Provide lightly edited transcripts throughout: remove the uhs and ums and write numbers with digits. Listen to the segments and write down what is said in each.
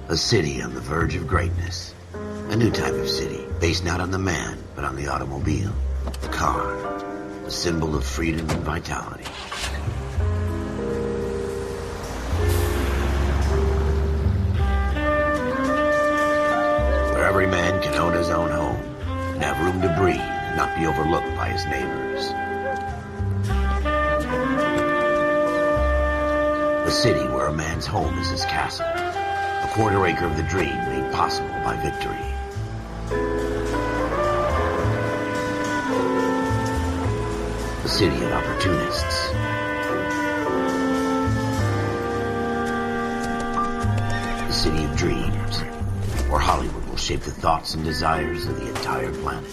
A city on the verge of greatness. A new type of city, based not on the man, but on the automobile. The car. The symbol of freedom and vitality. Where every man can own his own home, and have room to breathe, and not be overlooked by his neighbors. A city where a man's home is his castle. A quarter acre of the dream made possible by victory. A city of opportunists. A city of dreams, where Hollywood will shape the thoughts and desires of the entire planet.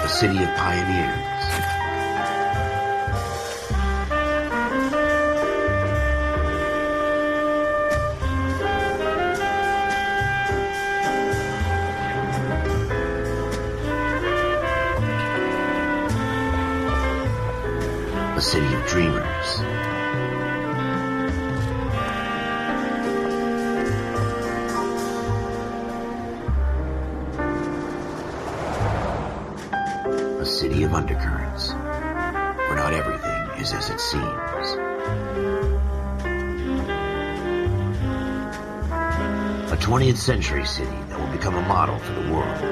A city of pioneers. A city of dreamers. A city of undercurrents, where not everything is as it seems. A 20th century city that will become a model for the world.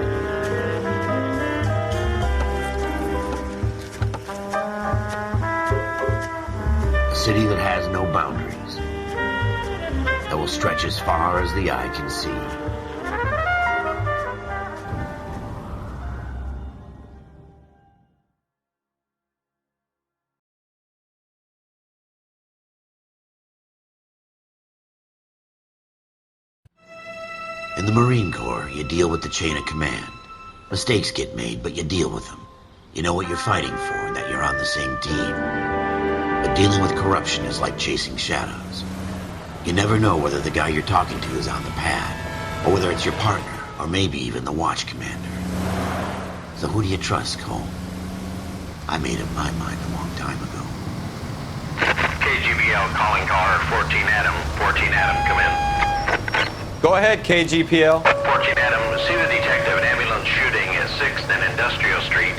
A city that has no boundaries, that will stretch as far as the eye can see. In the Marine Corps, you deal with the chain of command. Mistakes get made, but you deal with them. You know what you're fighting for and that you're on the same team. But dealing with corruption is like chasing shadows. You never know whether the guy you're talking to is on the pad, or whether it's your partner, or maybe even the watch commander. So who do you trust, Cole? I made up my mind a long time ago. KGBL calling caller 14 Adam. 14 Adam, come in. Go ahead, KGPL. 14 Adam, see the detective, an ambulance shooting at 6th and Industrial Street.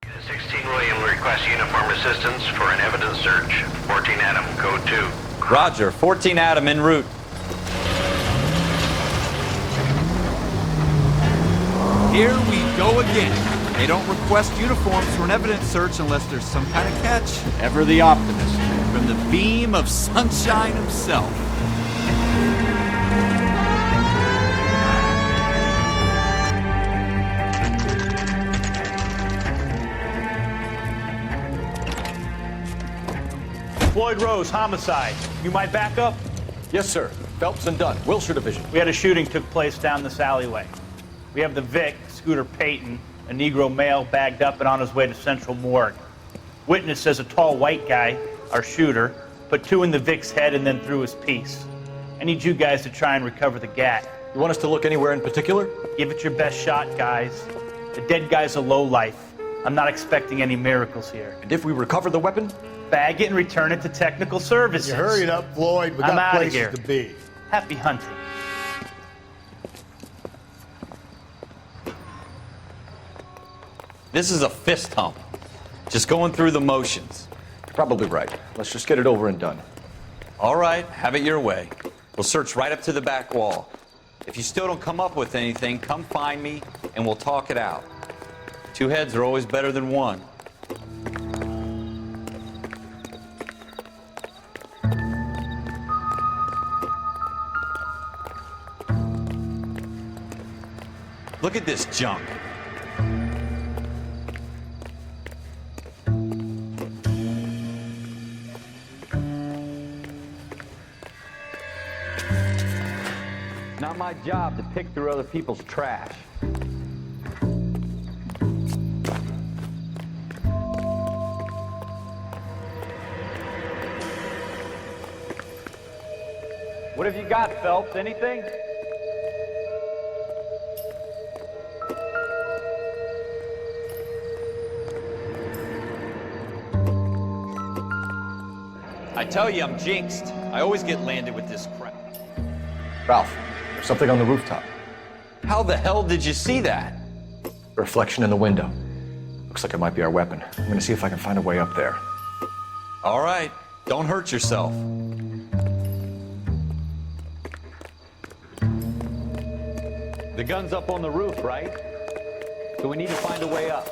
The 16 William requests uniform assistance for an evidence search. 14 Adam, code 2. Roger, 14 Adam en route. Here we go again. They don't request uniforms for an evidence search unless there's some kind of catch. Ever the optimist. From the beam of sunshine himself. Floyd Rose, homicide. You might back up? Yes, sir. Phelps and Dunn, Wilshire Division. We had a shooting took place down this alleyway. We have the Vic, Scooter Payton, a Negro male bagged up and on his way to Central Morgue. Witness says a tall white guy, our shooter, put 2 in the Vic's head and then threw his piece. I need you guys to try and recover the gat. You want us to look anywhere in particular? Give it your best shot, guys. The dead guy's a lowlife. I'm not expecting any miracles here. And if we recover the weapon? Bag it and return it to technical services. You hurried up, Floyd. We I'm got outta places here. to be. Happy hunting. This is a fist hump. Just going through the motions. You're probably right. Let's just get it over and done. All right, have it your way. We'll search right up to the back wall. If you still don't come up with anything, come find me and we'll talk it out. 2 heads are always better than 1. Look at this junk. Not my job to pick through other people's trash. What have you got, Phelps? Anything? I tell you, I'm jinxed. I always get landed with this crap. Ralph, there's something on the rooftop. How the hell did you see that? A reflection in the window. Looks like it might be our weapon. I'm gonna see if I can find a way up there. All right, don't hurt yourself. The gun's up on the roof, right? So we need to find a way up.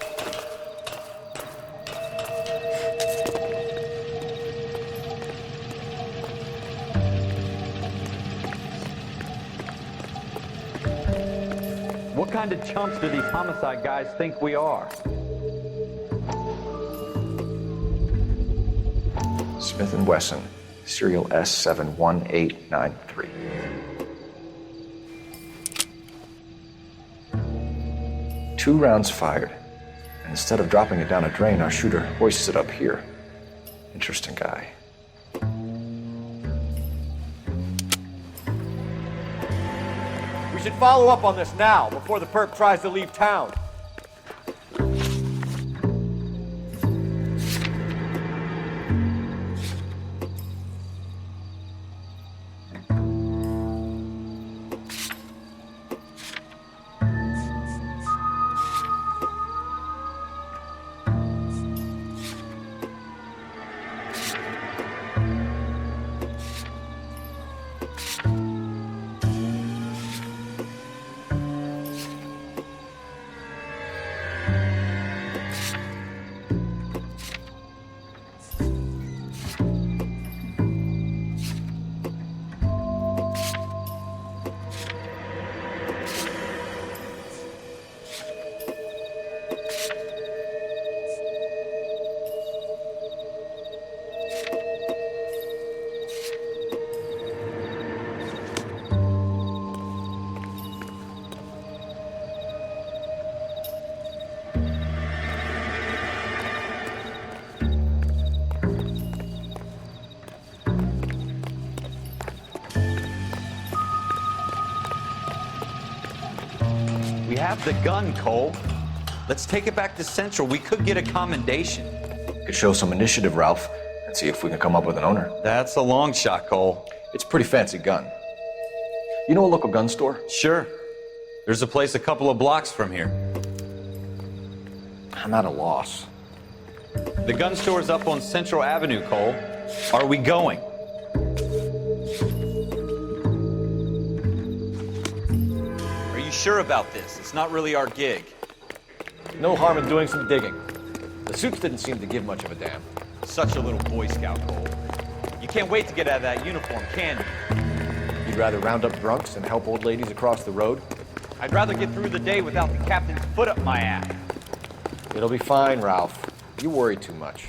What kind of chumps do these homicide guys think we are? Smith & Wesson, serial S71893. Two rounds fired, and instead of dropping it down a drain, our shooter hoists it up here. Interesting guy. We should follow up on this now, before the perp tries to leave town. We have the gun, Cole. Let's take it back to Central. We could get a commendation. Could show some initiative, Ralph, and see if we can come up with an owner. That's a long shot, Cole. It's a pretty fancy gun. You know a local gun store? Sure. There's a place a couple of blocks from here. I'm at a loss. The gun store's up on Central Avenue, Cole. Are we going? Are you sure about this? It's not really our gig. No harm in doing some digging. The suits didn't seem to give much of a damn. Such a little Boy Scout, Cole. You can't wait to get out of that uniform, can you? You'd rather round up drunks than help old ladies across the road? I'd rather get through the day without the captain's foot up my ass. It'll be fine, Ralph. You worry too much.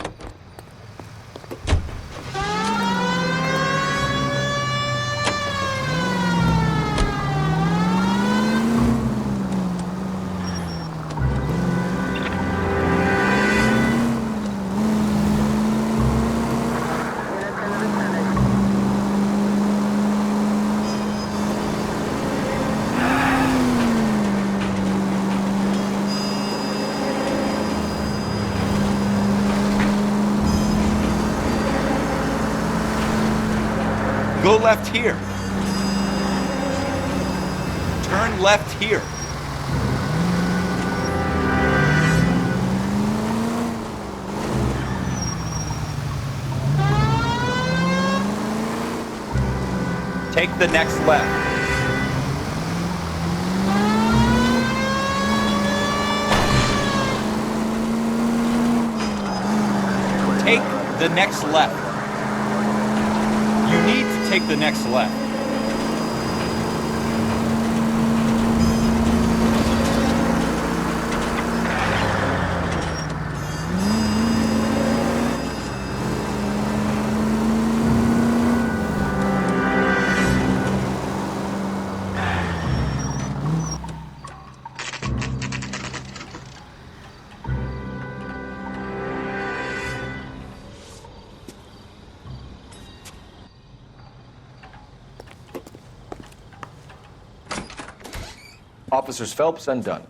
Go left here. Turn left here. Take the next left. Take the next left. You need to take the next left. Officers Phelps and Dunn.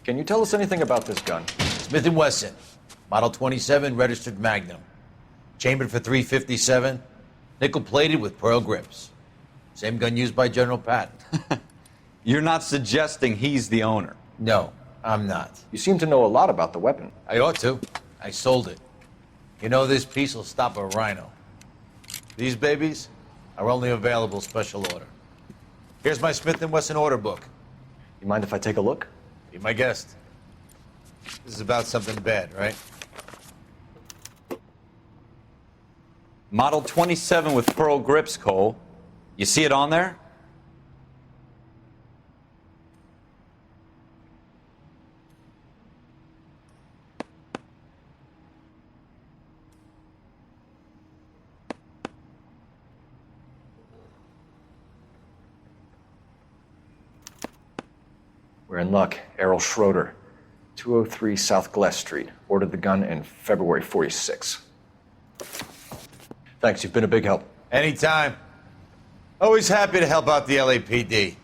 Can you tell us anything about this gun? Smith & Wesson, Model 27, registered Magnum. Chambered for .357, nickel-plated with pearl grips. Same gun used by General Patton. You're not suggesting he's the owner. No, I'm not. You seem to know a lot about the weapon. I ought to. I sold it. You know, this piece will stop a rhino. These babies are only available special order. Here's my Smith & Wesson order book. You mind if I take a look? Be my guest. This is about something bad, right? Model 27 with pearl grips, Cole. You see it on there? We're in luck. Errol Schroeder, 203 South Glass Street. Ordered the gun in February '46. Thanks, you've been a big help. Anytime. Always happy to help out the LAPD.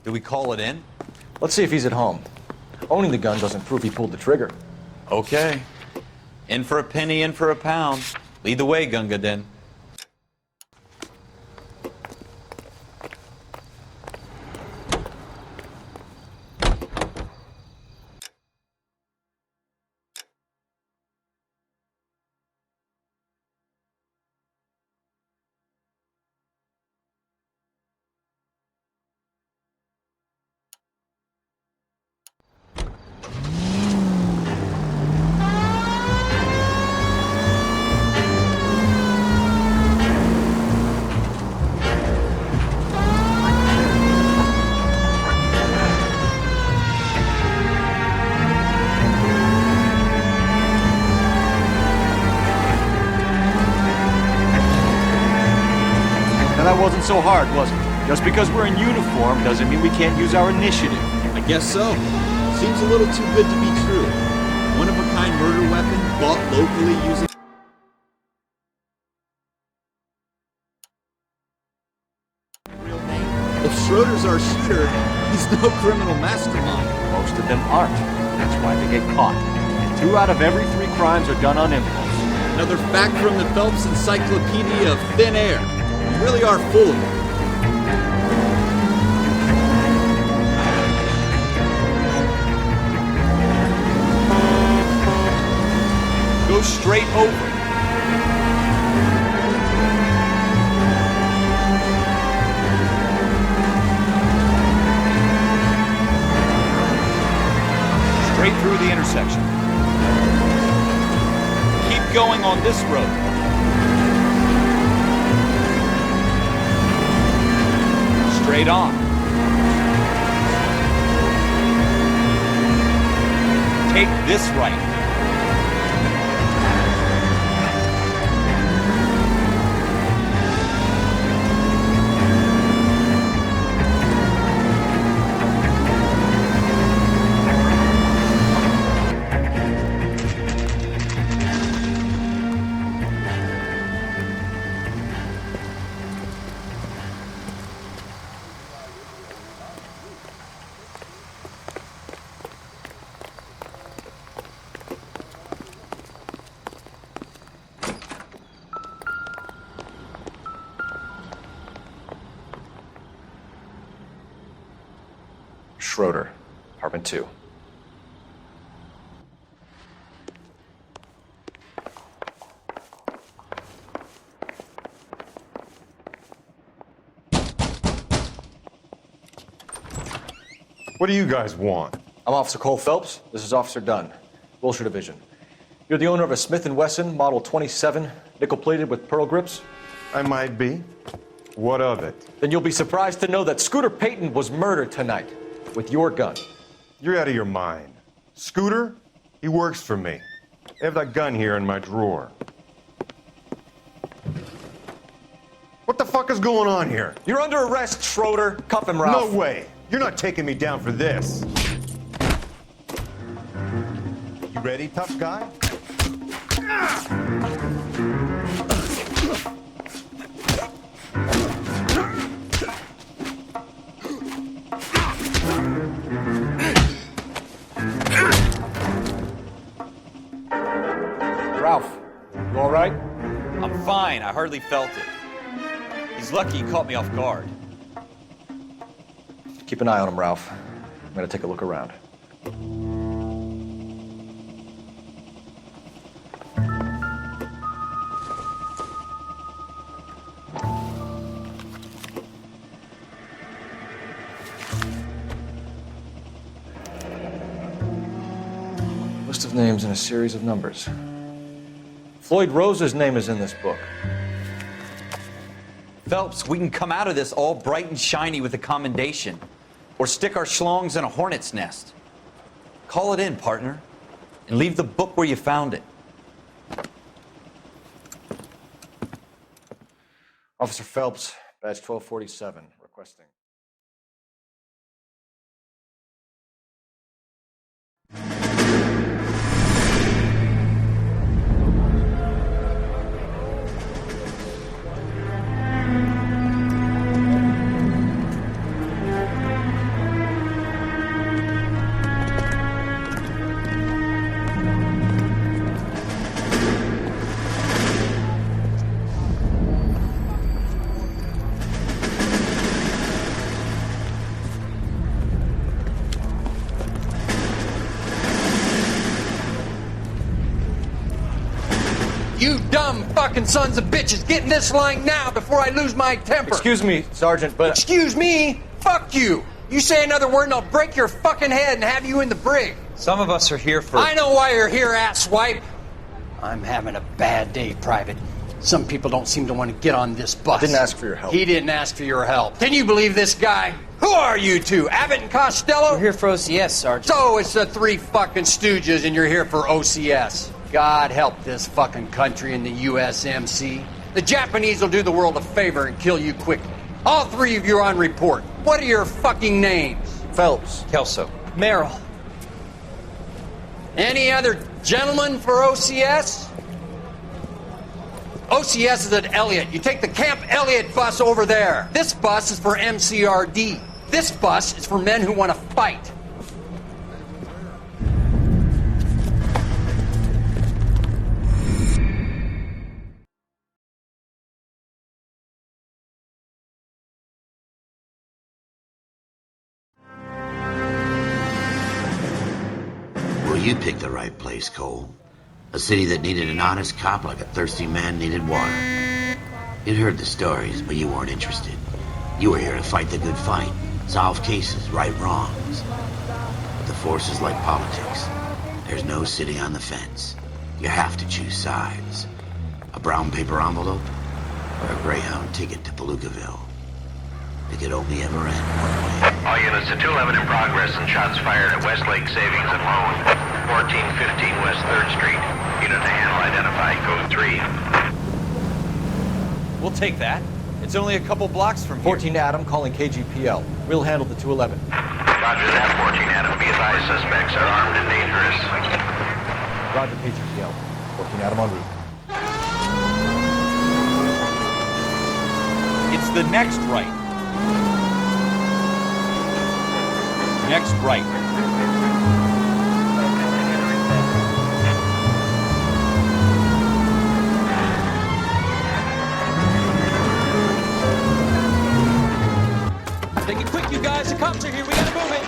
Do we call it in? Let's see if he's at home. Owning the gun doesn't prove he pulled the trigger. Okay. In for a penny, in for a pound. Lead the way, Gunga Din. Now that wasn't so hard, was it? Just because we're in uniform doesn't mean we can't use our initiative. I guess so. Seems a little too good to be true. One-of-a-kind murder weapon bought locally using... real name. If Schroeder's our shooter, he's no criminal mastermind. Most of them aren't. That's why they get caught. And 2 out of every 3 crimes are done on impulse. Another fact from the Phelps Encyclopedia of Thin Air. We really are full of it. Go straight over. Straight through the intersection. Keep going on this road. Straight on. Take this right. Schroeder, apartment 2. What do you guys want? I'm Officer Cole Phelps. This is Officer Dunn, Wilshire Division. You're the owner of a Smith & Wesson Model 27, nickel-plated with pearl grips? I might be. What of it? Then you'll be surprised to know that Scooter Payton was murdered tonight with your gun. You're out of your mind. Scooter? He works for me. I have that gun here in my drawer. What the fuck is going on here? You're under arrest, Schroeder. Cuff him, Ralph. No way. You're not taking me down for this. You ready, tough guy? hardly felt it. He's lucky he caught me off guard. Keep an eye on him, Ralph. I'm gonna take a look around. List of names and a series of numbers. Floyd Rose's name is in this book. Phelps, we can come out of this all bright and shiny with a commendation. Or stick our schlongs in a hornet's nest. Call it in, partner. And leave the book where you found it. Officer Phelps, badge 1247, requesting. You dumb fucking sons of bitches, get in this line now before I lose my temper. Excuse me, Sergeant, but... Excuse me? Fuck you. You say another word and I'll break your fucking head and have you in the brig. Some of us are here for... I know why you're here, asswipe. I'm having a bad day, Private. Some people don't seem to want to get on this bus. I didn't ask for your help. He didn't ask for your help. Can you believe this guy? Who are you two? Abbott and Costello? We're here for OCS, Sergeant. So it's the three fucking stooges and you're here for OCS. God help this fucking country and the USMC. The Japanese will do the world a favor and kill you quickly. All three of you are on report. What are your fucking names? Phelps. Kelso. Merrill. Any other gentlemen for OCS? OCS is at Elliott. You take the Camp Elliott bus over there. This bus is for MCRD. This bus is for men who want to fight. Well, you picked the right place, Cole. A city that needed an honest cop like a thirsty man needed water. You'd heard the stories, but you weren't interested. You were here to fight the good fight, solve cases, right wrongs. But the force is like politics. There's no sitting on the fence. You have to choose sides. A brown paper envelope or a Greyhound ticket to Palookaville. It could only ever end one way. All units to 211 in progress and shots fired at Westlake Savings and Loan, 1415 West 3rd Street. Unit to handle identified, code 3. We'll take that. It's only a couple blocks from here. 14 Adam calling KGPL. We'll handle the 211. Roger that, 14 Adam. Be advised, suspects are armed and dangerous. Roger, KGPL. 14 Adam en route. It's the next right. Next right. Take it quick, you guys. The cops are here. We gotta move it.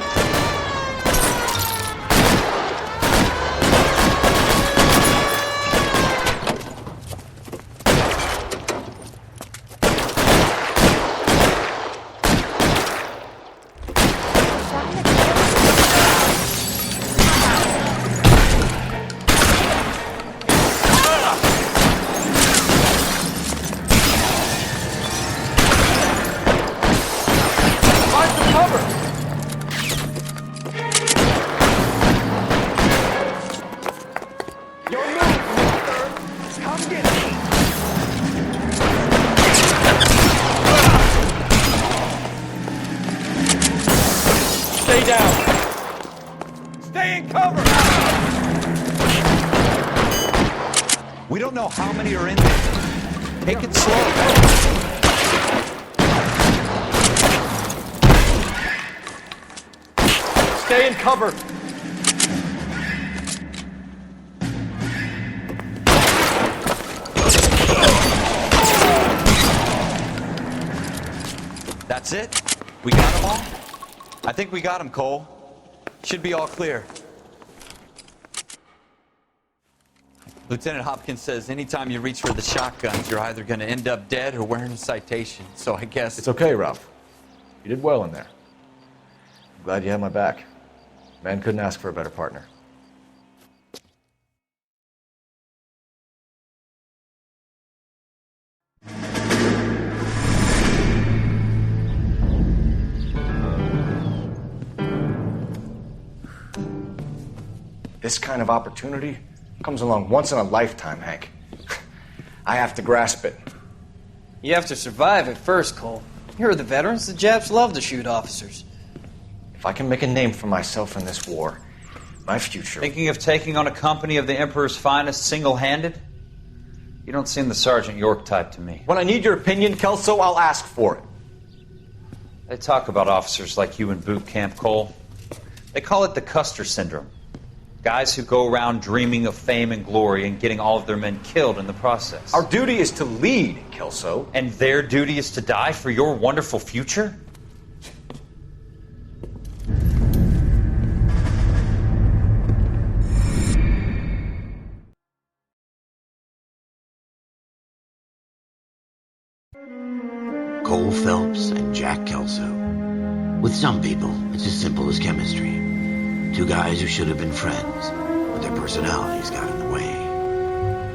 Stay down. Stay in cover. We don't know how many are in there. Take it slow. Stay in cover. That's it? We got them all? I think we got them, Cole. Should be all clear. Lieutenant Hopkins says anytime you reach for the shotguns, you're either going to end up dead or wearing a citation. So I guess... It's okay, Ralph. You did well in there. I'm glad you had my back. Man couldn't ask for a better partner. This kind of opportunity comes along once in a lifetime, Hank. I have to grasp it. You have to survive it first, Cole. Here are the veterans. The Japs love to shoot officers. If I can make a name for myself in this war, my future... Thinking of taking on a company of the Emperor's finest single-handed? You don't seem the Sergeant York type to me. When I need your opinion, Kelso, I'll ask for it. They talk about officers like you in boot camp, Cole. They call it the Custer Syndrome. Guys who go around dreaming of fame and glory and getting all of their men killed in the process. Our duty is to lead, Kelso. And their duty is to die for your wonderful future? Cole Phelps and Jack Kelso. With some people, it's as simple as chemistry. Two guys who should have been friends, but their personalities got in the way.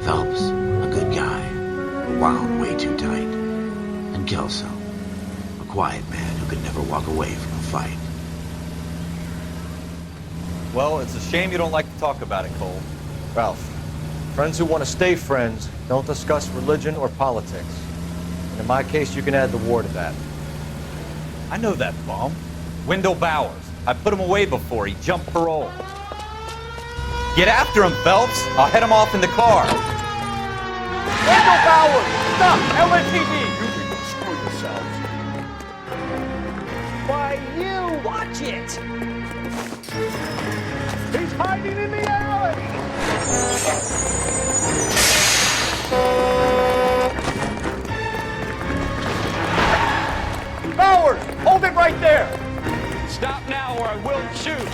Phelps, a good guy, but wound way too tight. And Kelso, a quiet man who could never walk away from a fight. Well, it's a shame you don't like to talk about it, Cole. Ralph, friends who want to stay friends don't discuss religion or politics. And in my case, you can add the war to that. I know that bum. Wendell Bowers. I put him away before. He jumped parole. Get after him, Phelps. I'll head him off in the car. Wendell Bowers! Stop! LAPD! You can screw yourselves. Why, you! Watch it! He's hiding in the alley! Bowers! Hold it right there! Stop now or I will shoot.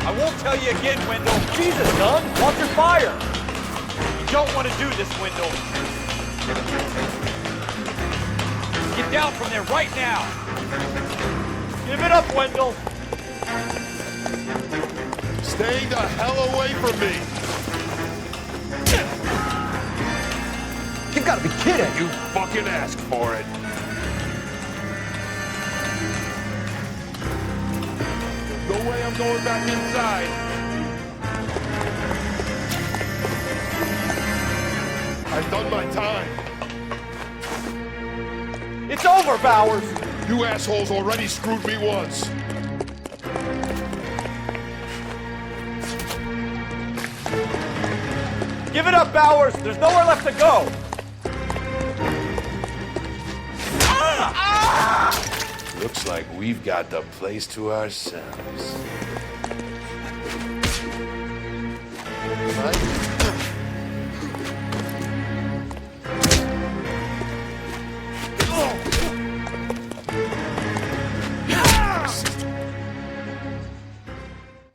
I won't tell you again, Wendell. Jesus, son! Watch your fire! You don't want to do this, Wendell. Get down from there right now. Give it up, Wendell! Stay the hell away from me! You've got to be kidding! You fucking asked for it! No way I'm going back inside. I've done my time. It's over, Bowers! You assholes already screwed me once. Give it up, Bowers! There's nowhere left to go! Looks like we've got the place to ourselves.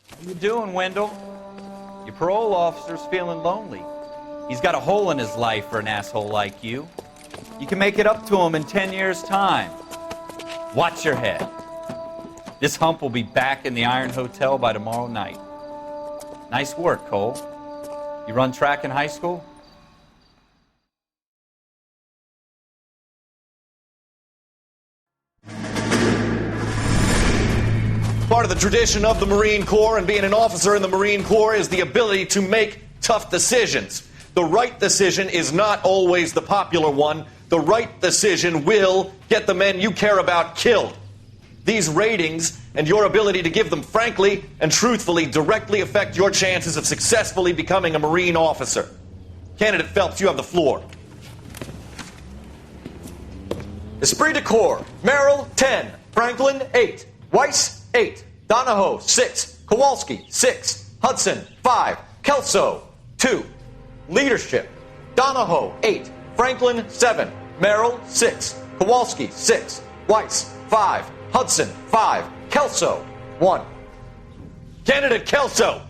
How you doing, Wendell? Your parole officer's feeling lonely. He's got a hole in his life for an asshole like you. You can make it up to him in 10 years' time. Watch your head. This hump will be back in the Iron Hotel by tomorrow night. Nice work, Cole. You run track in high school? Part of the tradition of the Marine Corps and being an officer in the Marine Corps is the ability to make tough decisions. The right decision is not always the popular one. The right decision will get the men you care about killed. These ratings and your ability to give them frankly and truthfully directly affect your chances of successfully becoming a Marine officer. Candidate Phelps, you have the floor. Esprit de Corps, Merrill, 10. Franklin, 8. Weiss, 8. Donahoe, 6. Kowalski, 6. Hudson, 5. Kelso, 2. Leadership, Donahoe, 8. Franklin, 7. Merrill, 6. Kowalski, 6. Weiss, 5. Hudson, 5. Kelso, 1. Candidate Kelso!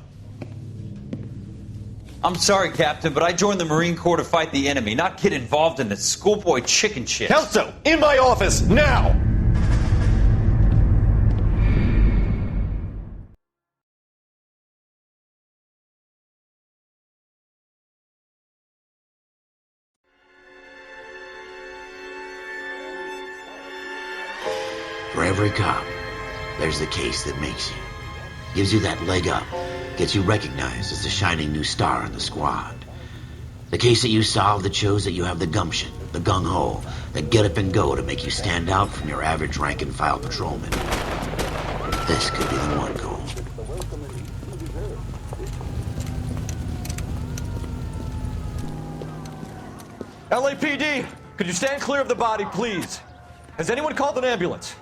I'm sorry, Captain, but I joined the Marine Corps to fight the enemy, not get involved in this schoolboy chicken shit. Kelso, in my office, now! For every cop, there's the case that makes you. Gives you that leg up. Gets you recognized as the shining new star in the squad. The case that you solve that shows that you have the gumption, the gung-ho, the get up and go to make you stand out from your average rank-and-file patrolman. This could be the one, Cole. LAPD, could you stand clear of the body, please? Has anyone called an ambulance?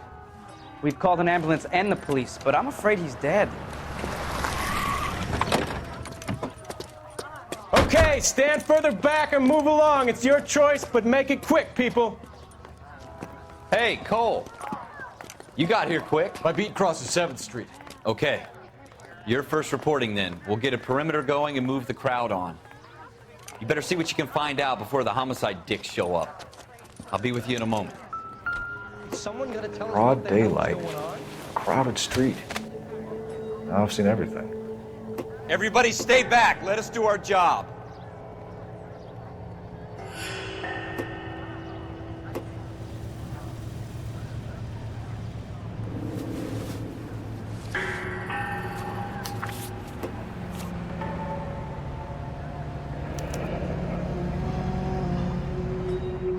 We've called an ambulance and the police, but I'm afraid he's dead. Okay, stand further back and move along. It's your choice, but make it quick, people. Hey, Cole. You got here quick. My beat crosses 7th Street. Okay. You're first reporting then. We'll get a perimeter going and move the crowd on. You better see what you can find out before the homicide dicks show up. I'll be with you in a moment. Someone gotta tell us Broad what the hell's daylight, going on? crowded street. Now I've seen everything. Everybody stay back. Let us do our job.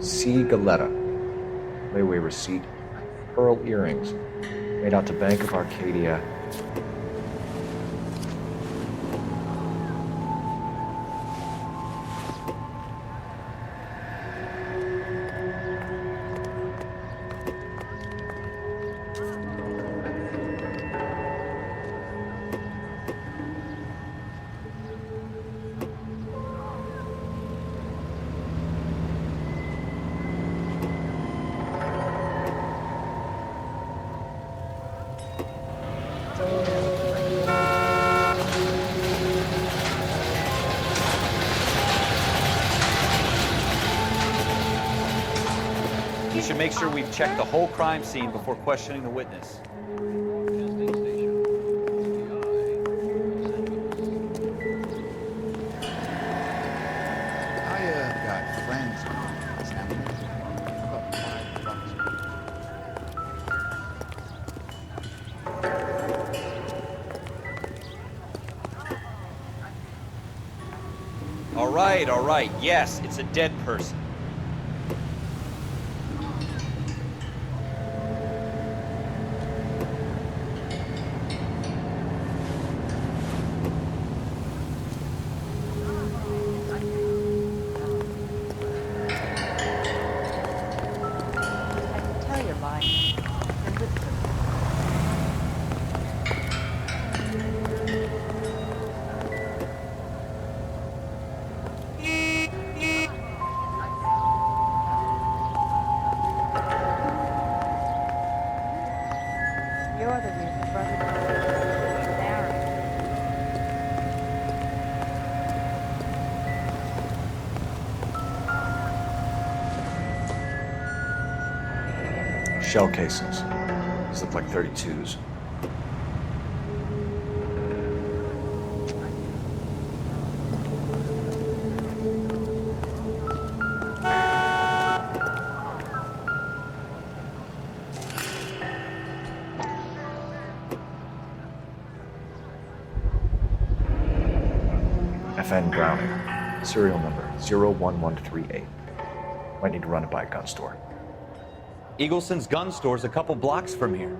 C. Galetta. Layaway receipt. Pearl earrings. Made out to Bank of Arcadia. We should make sure we've checked the whole crime scene before questioning the witness. All right. Yes, it's a dead person. Shell casings. These look like 32s. FN Browning. Serial number 01138. Might need to run it by a gun store. Eagleson's gun store's a couple blocks from here.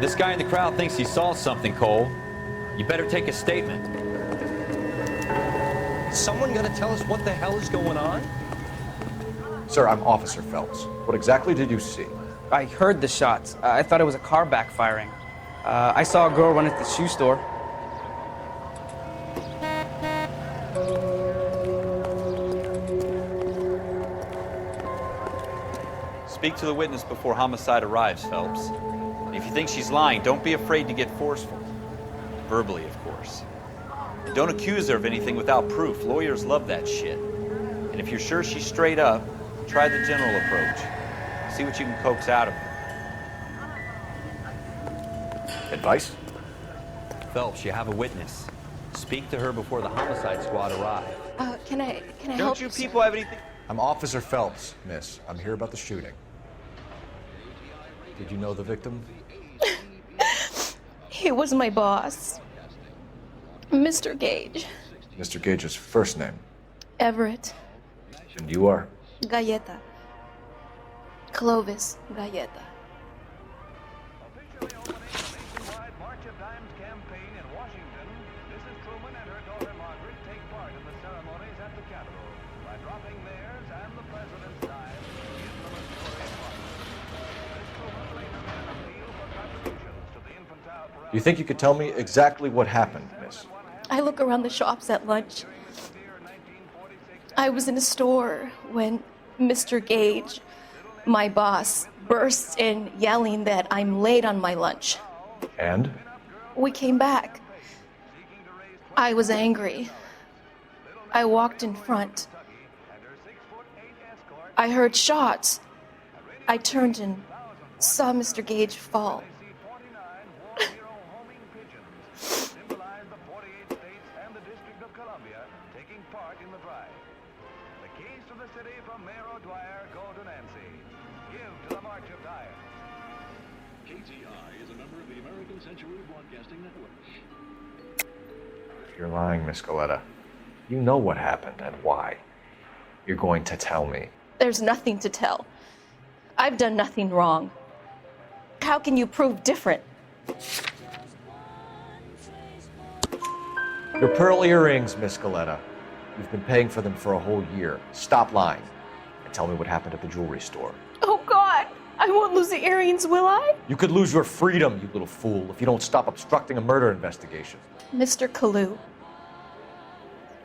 This guy in the crowd thinks he saw something, Cole. You better take a statement. Someone gotta tell us what the hell is going on? Sir, I'm Officer Phelps. What exactly did you see? I heard the shots. I thought it was a car backfiring. I saw a girl run at the shoe store. Speak to the witness before homicide arrives, Phelps. And if you think she's lying, don't be afraid to get forceful. Verbally, of course. And don't accuse her of anything without proof. Lawyers love that shit. And if you're sure she's straight up, try the general approach. See what you can coax out of her. Advice? Phelps, you have a witness. Speak to her before the homicide squad arrive. Can I help? Don't you people have anything? I'm Officer Phelps, miss. I'm here about the shooting. Did you know the victim? He was my boss, Mr. Gage. Mr. Gage's first name. Everett. And you are? Galleta. Clovis Galleta. Do you think you could tell me exactly what happened, miss? I look around the shops at lunch. I was in a store when Mr. Gage, my boss, bursts in yelling that I'm late on my lunch. And? We came back. I was angry. I walked in front. I heard shots. I turned and saw Mr. Gage fall. You're lying, Miss Galleta. You know what happened and why. You're going to tell me. There's nothing to tell. I've done nothing wrong. How can you prove different? Your pearl earrings, Miss Galleta. You've been paying for them for a whole year. Stop lying and tell me what happened at the jewelry store. Oh, God! I won't lose the earrings, will I? You could lose your freedom, you little fool, if you don't stop obstructing a murder investigation. Mr. Kalu.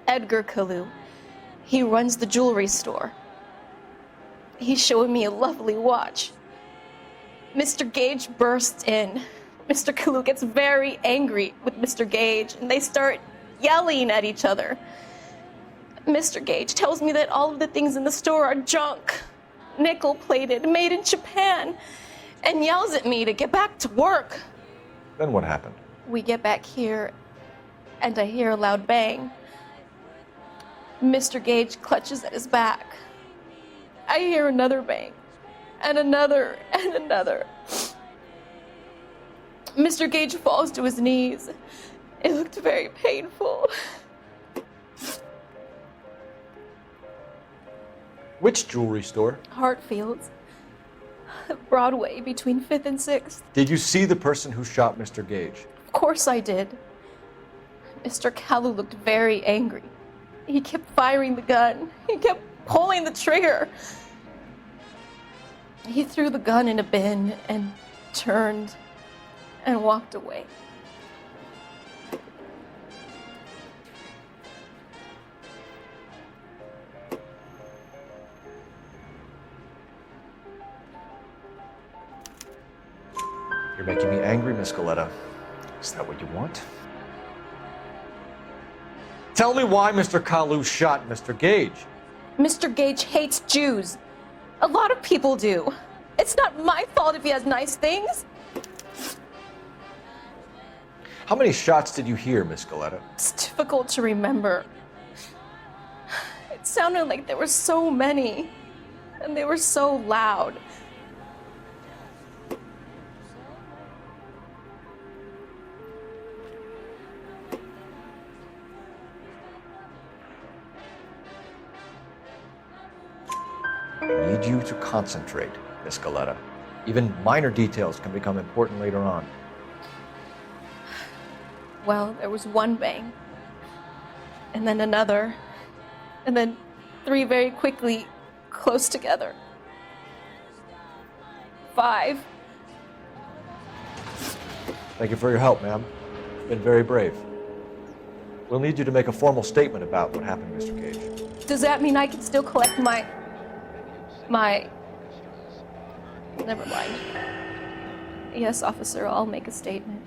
Edgar Kalu. He runs the jewelry store. He's showing me a lovely watch. Mr. Gage bursts in. Mr. Kalu gets very angry with Mr. Gage, and they start yelling at each other. Mr. Gage tells me that all of the things in the store are junk, nickel-plated, made in Japan, and yells at me to get back to work. Then what happened? We get back here, and I hear a loud bang. Mr. Gage clutches at his back. I hear another bang, and another, and another. Mr. Gage falls to his knees. It looked very painful. Which jewelry store? Hartfield's. Broadway, between 5th and 6th. Did you see the person who shot Mr. Gage? Of course I did. Mr. Kalu looked very angry. He kept firing the gun. He kept pulling the trigger. He threw the gun in a bin and turned and walked away. You're making me angry, Miss Galleta. Is that what you want? Tell me why Mr. Kalu shot Mr. Gage. Mr. Gage hates Jews. A lot of people do. It's not my fault if he has nice things. How many shots did you hear, Miss Galleta? It's difficult to remember. It sounded like there were so many, and they were so loud. I need you to concentrate, Miss Galleta. Even minor details can become important later on. Well, there was one bang, and then another, and then 3 very quickly, close together. 5. Thank you for your help, ma'am. You've been very brave. We'll need you to make a formal statement about what happened, Mr. Gage. Does that mean I can still collect my... Never mind. Yes, officer, I'll make a statement.